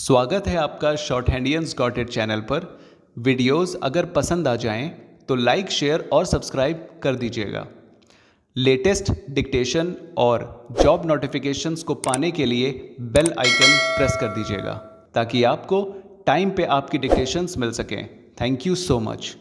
स्वागत है आपका शॉर्ट हैंडियंस गॉट इट चैनल पर। वीडियोस अगर पसंद आ जाएं तो लाइक, शेयर और सब्सक्राइब कर दीजिएगा। लेटेस्ट डिक्टेशन और जॉब नोटिफिकेशंस को पाने के लिए बेल आइकन प्रेस कर दीजिएगा ताकि आपको टाइम पे आपकी डिक्टेशंस मिल सकें। Thank you so much.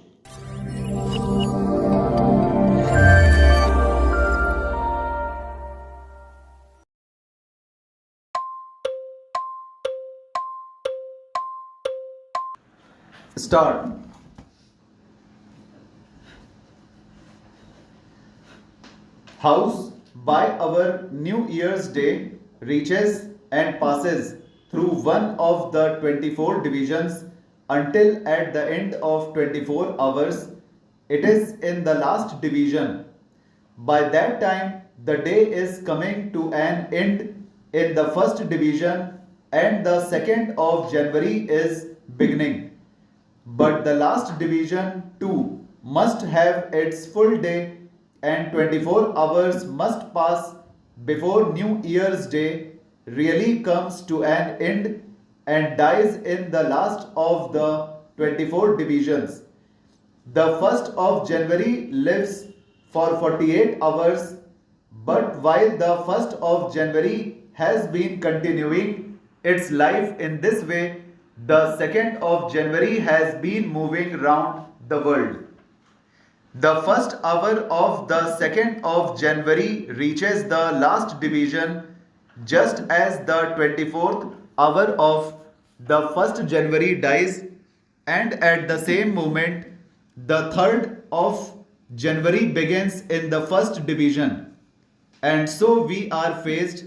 Start. House by our New Year's Day reaches and passes through one of the 24 divisions until at the end of 24 hours it is in the last division. By that time the day is coming to an end in the first division and the 2nd of January is beginning. But the last division too must have its full day and 24 hours must pass before New Year's Day really comes to an end and dies in the last of the 24 divisions. The 1st of January lives for 48 hours, but while the 1st of January has been continuing its life in this way, the 2nd of January has been moving round the world. The first hour of the 2nd of January reaches the last division just as the 24th hour of the 1st January dies, and at the same moment the 3rd of January begins in the first division. And so we are faced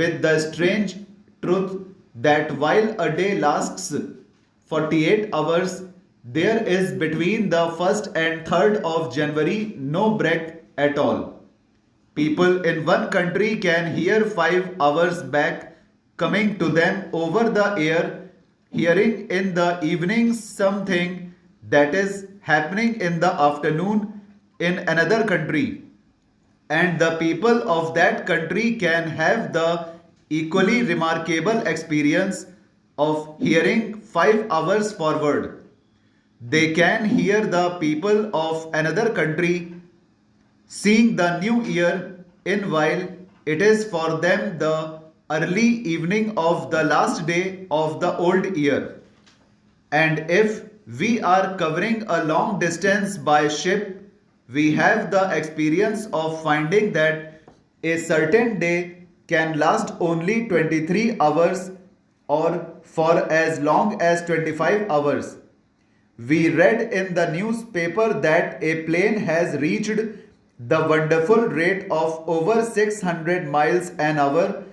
with the strange truth that while a day lasts 48 hours, there is between the 1st and 3rd of January no break at all. People in one country can hear 5 hours back coming to them over the air, hearing in the evening something that is happening in the afternoon in another country, and the people of that country can have the equally remarkable experience of hearing 5 hours forward. They can hear the people of another country seeing the new year in while it is for them the early evening of the last day of the old year. And if we are covering a long distance by ship, we have the experience of finding that a certain day can last only 23 hours or for as long as 25 hours. We read in the newspaper that a plane has reached the wonderful rate of over 600 miles an hour.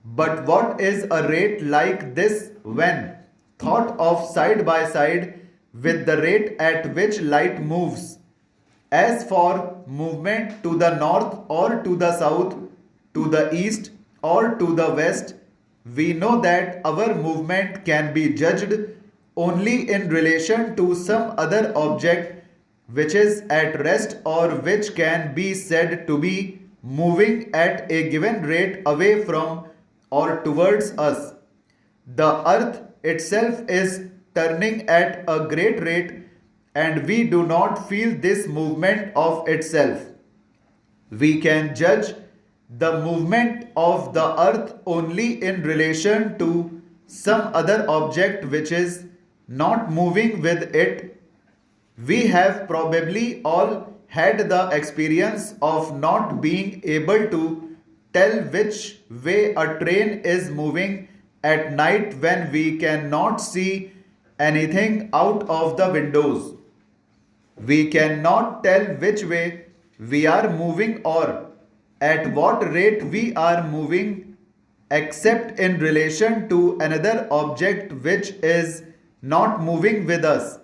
But what is a rate like this when thought of side by side with the rate at which light moves? As for movement to the north or to the south, to the east or to the west, we know that our movement can be judged only in relation to some other object which is at rest or which can be said to be moving at a given rate away from or towards us. The earth itself is turning at a great rate, and we do not feel this movement of itself. We can judge the movement of the earth only in relation to some other object which is not moving with it. We have probably all had the experience of not being able to tell which way a train is moving at night when we cannot see anything out of the windows. We cannot tell which way we are moving or at what rate we are moving except in relation to another object which is not moving with us.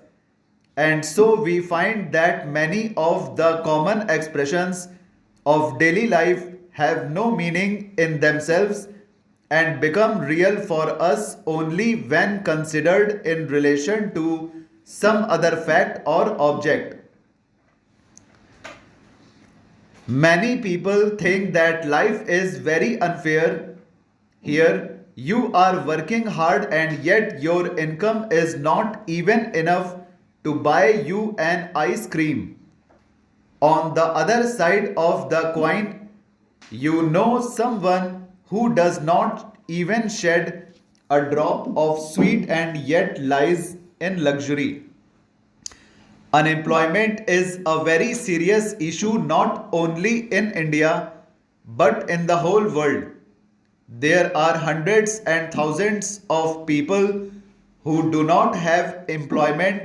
And so we find that many of the common expressions of daily life have no meaning in themselves and become real for us only when considered in relation to some other fact or object. Many people think that life is very unfair. Here You are working hard and yet your income is not even enough to buy you an ice cream. On the other side of the coin, you know someone who does not even shed a drop of sweat and yet lies in luxury. Unemployment is a very serious issue not only in India but in the whole world. There are hundreds and thousands of people who do not have employment.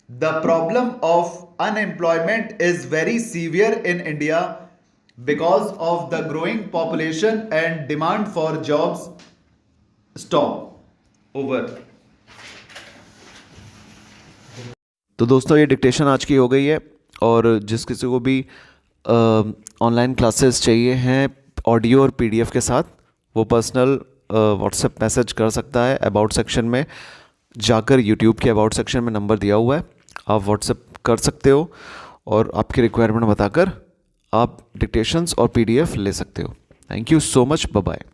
The problem of unemployment is very severe in India because of the growing population and demand for jobs. Stop. Over. तो दोस्तों ये dictation आज की हो गई है, और जिस किसी को भी ऑनलाइन क्लासेस चाहिए हैं ऑडियो और पीडीएफ के साथ, वो पर्सनल व्हाट्सएप मैसेज कर सकता है। अबाउट सेक्शन में जाकर यूट्यूब के अबाउट सेक्शन में नंबर दिया हुआ है, आप व्हाट्सएप कर सकते हो और आपकी रिक्वायरमेंट बताकर आप डिक्टेशंस और पीडीएफ ले सकते हो। Thank you so much, bye bye.